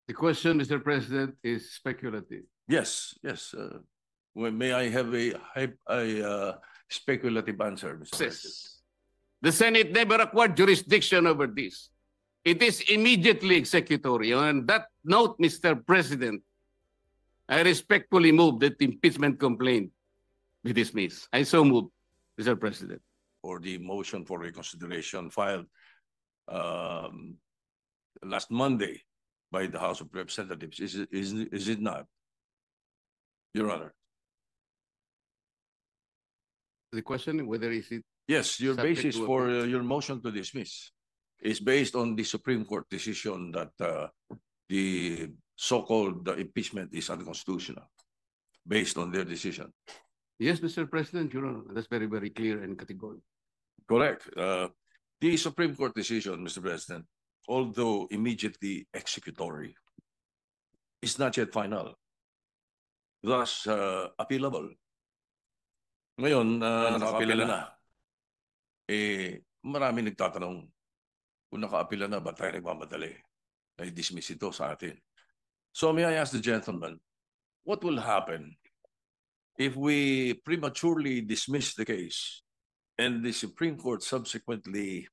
The question, Mr. President, is speculative. Yes, yes. May I have a speculative answer, Mr. President? The Senate never acquired jurisdiction over this. It is immediately executory. On that note, Mr. President, I respectfully move that the impeachment complaint be dismissed. I so move, Mr. President. For the motion for reconsideration filed last Monday by the House of Representatives, is it not, Your Honor? The question whether is it Yes, your subject basis to for appeal? your motion to dismiss is based on the Supreme Court decision that the so-called impeachment is unconstitutional, based on their decision. Yes, Mr. President, Your Honor. That's very, very clear and categorical. Correct. The Supreme Court decision, Mr. President, although immediately executory, is not yet final, thus appealable. Ngayon, naka-apila na. Marami nagtatanong kung naka-apila na, ba't tayo nagmamadali na i-dismiss ito sa atin? So may I ask the gentleman, what will happen if we prematurely dismiss the case and the Supreme Court subsequently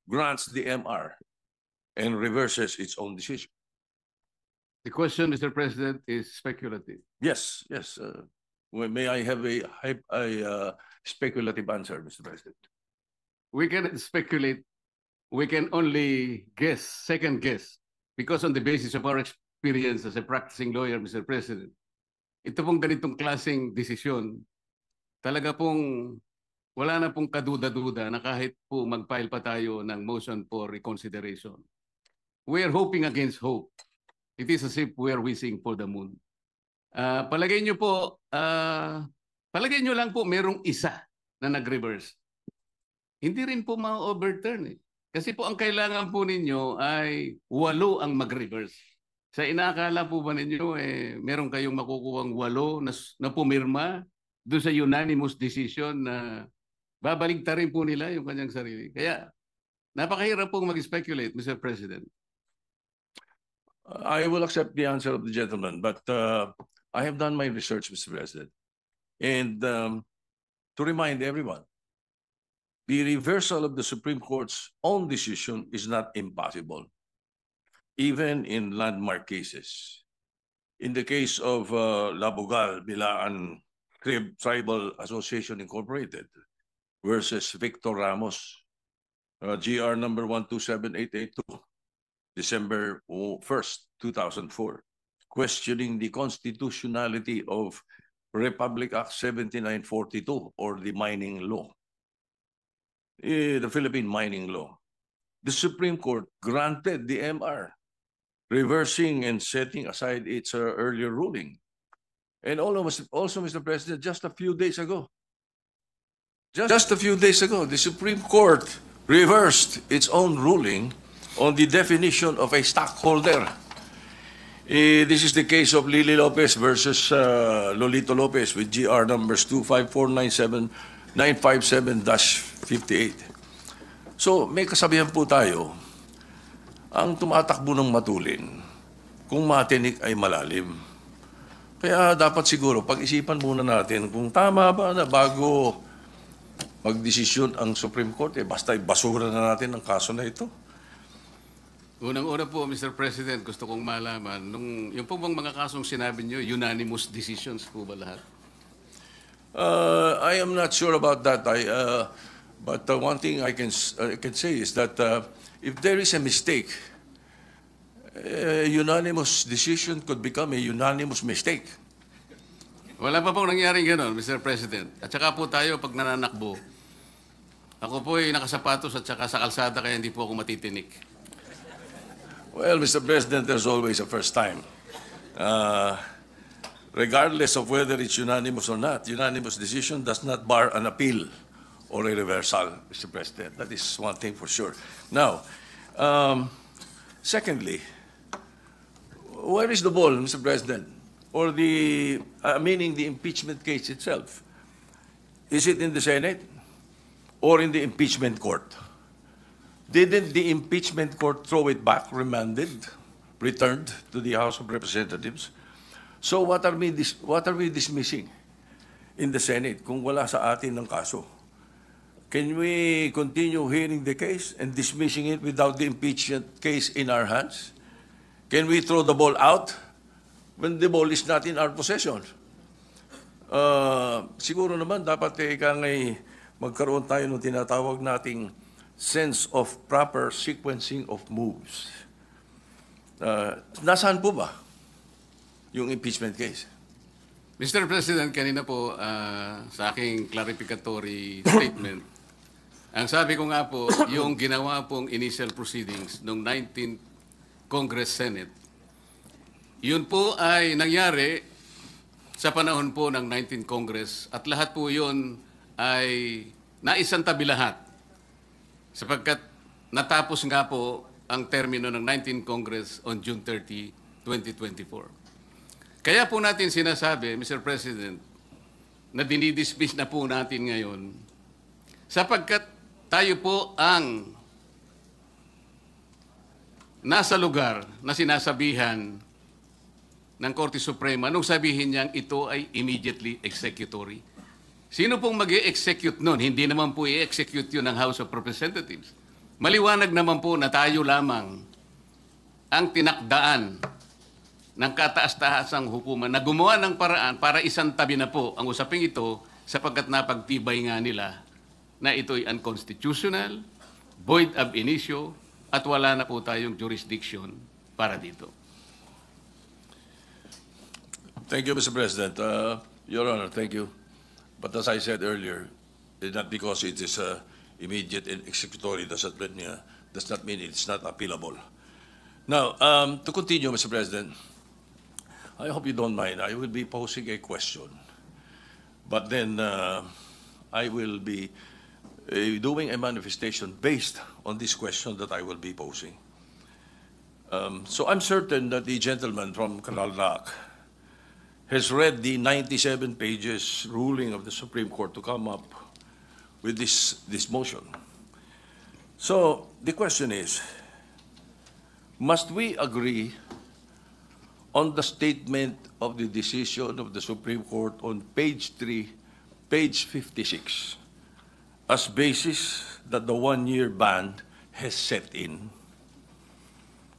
grants the MR and reverses its own decision? The question, Mr. President, is speculative. Yes, yes. May I have a speculative answer, Mr. President? We cannot speculate. We can only guess, second guess, because on the basis of our experience as a practicing lawyer, Mr. President, ito pong ganitong klaseng desisyon, talaga pong wala na pong kaduda-duda na kahit po mag-file pa tayo ng motion for reconsideration. We are hoping against hope. It is as if we are wishing for the moon. Palagay nyo po, palagay nyo lang po merong isa na nag-reverse. Hindi rin po ma-overturn eh. Kasi po ang kailangan po ninyo ay 8 ang mag-reverse. Sa inaakala po ba ninyo, meron kayong makukuhang 8 na pumirma doon sa unanimous decision na babaligtarin po nila yung kanyang sarili. Kaya napakahirap pong mag-speculate, Mr. President. I will accept the answer of the gentleman, but I have done my research, Mr. President. And to remind everyone, the reversal of the Supreme Court's own decision is not impossible, even in landmark cases. In the case of Labugal, Bilaan Tribal Association Incorporated versus Victor Ramos, GR number 127882, December 1st, 2004, questioning the constitutionality of Republic Act 7942 or the mining law, the Philippine mining law. The Supreme Court granted the MR, reversing and setting aside its earlier ruling. And also, Mr. President, just a few days ago, the Supreme Court reversed its own ruling on the definition of a stockholder. This is the case of Lily Lopez versus Lolito Lopez with GR numbers 25497-957-58. So may kasabihan po tayo, ang tumatakbo ng matulin, kung matinik ay malalim. Kaya dapat siguro pag-isipan muna natin kung tama ba na bago magdesisyon ang Supreme Court, basta ibasura na natin ang kaso na ito. Unang-una po, Mr. President, gusto kong malaman, yung po bang mga kasong sinabi nyo, unanimous decisions po ba lahat? I am not sure about that. But one thing I can say is that if there is a mistake, a unanimous decision could become a unanimous mistake. Wala pa pong nangyaring gano'n, Mr. President. At saka po tayo, pag nananakbo, ako po ay nakasapatos at saka sa kalsada kaya hindi po ako matitinik. Well, Mr. President, there's always a first time. Regardless of whether it's unanimous or not, unanimous decision does not bar an appeal or a reversal, Mr. President. That is one thing for sure. Now, secondly, where is the ball, Mr. President, or meaning the impeachment case itself? Is it in the Senate or in the impeachment court? Didn't the impeachment court throw it back, remanded? returned to the House of Representatives. So what are we dismissing in the Senate kung wala sa atin ng kaso? Can we continue hearing the case and dismissing it without the impeachment case in our hands? Can we throw the ball out when the ball is not in our possession? Siguro naman dapat magkaroon tayo ng tinatawag nating sense of proper sequencing of moves. Nasaan po ba yung impeachment case? Mr. President, kanina po sa aking clarificatory statement, ang sabi ko nga po, yung ginawa pong initial proceedings noong 19th Congress Senate, yun po ay nangyari sa panahon po ng 19th Congress at lahat po yun ay naisantabi lahat sapagkat natapos nga po ang termino ng 19th Congress on June 30, 2024. Kaya po natin sinasabi, Mr. President, na dinidismiss na po natin ngayon sapagkat tayo po ang nasa lugar na sinasabihan ng Korte Suprema nung sabihin niyang ito ay immediately executory. Sino pong mag-i-execute nun? Hindi naman po i-execute yun ng House of Representatives. Maliwanag naman po na tayo lamang ang tinakdaan ng kataas-taasang hukuman na gumawa ng paraan para isantabi na po ang usaping ito sapagkat napagtibay nga nila na ito'y unconstitutional, void ab initio, at wala na po tayong jurisdiction para dito. Thank you, Mr. President. Your Honor, thank you. But as I said earlier, not because it is immediate and executory does not mean it's not appealable. Now, to continue, Mr. President, I hope you don't mind. I will be posing a question, but then I will be doing a manifestation based on this question that I will be posing. So I'm certain that the gentleman from Canalnac has read the 97 pages ruling of the Supreme Court to come up with this motion. So the question is, must we agree on the statement of the decision of the Supreme Court on page 3, page 56, as basis that the one-year ban has set in?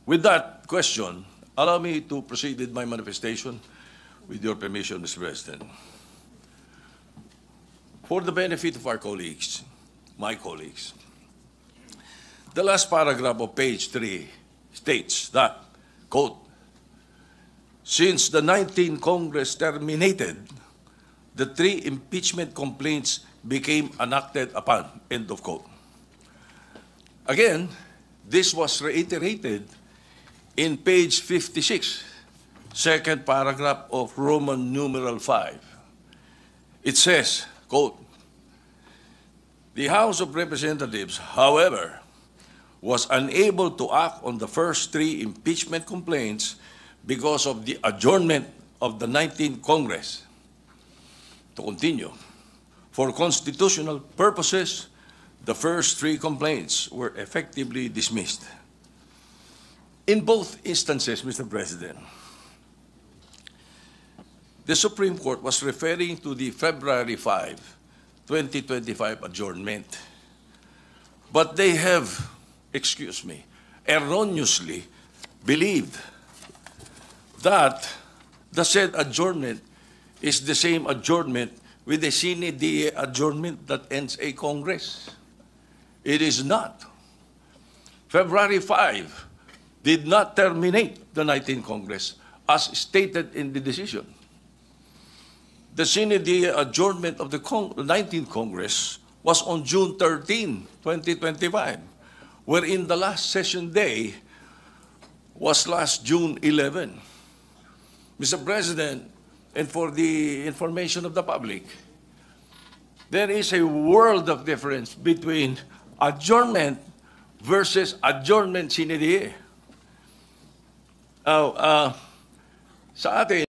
With that question, allow me to proceed with my manifestation with your permission, Mr. President. For the benefit of our colleagues, my colleagues, the last paragraph of page 3 states that, quote, since the 19th Congress terminated, the 3 impeachment complaints became enacted upon, end of quote. Again, this was reiterated in page 56, second paragraph of Roman numeral 5. It says, quote, the House of Representatives, however, was unable to act on the first 3 impeachment complaints because of the adjournment of the 19th Congress. To continue, for constitutional purposes, the first 3 complaints were effectively dismissed. In both instances, Mr. President, the Supreme Court was referring to the February 5, 2025 adjournment. But they have, erroneously believed that the said adjournment is the same adjournment with the sine die adjournment that ends a Congress. It is not. February 5 did not terminate the 19th Congress as stated in the decision. The sine die adjournment of the 19th Congress was on June 13, 2025, wherein the last session day was last June 11. Mr. President, and for the information of the public, there is a world of difference between adjournment versus adjournment sine die. Sa atin,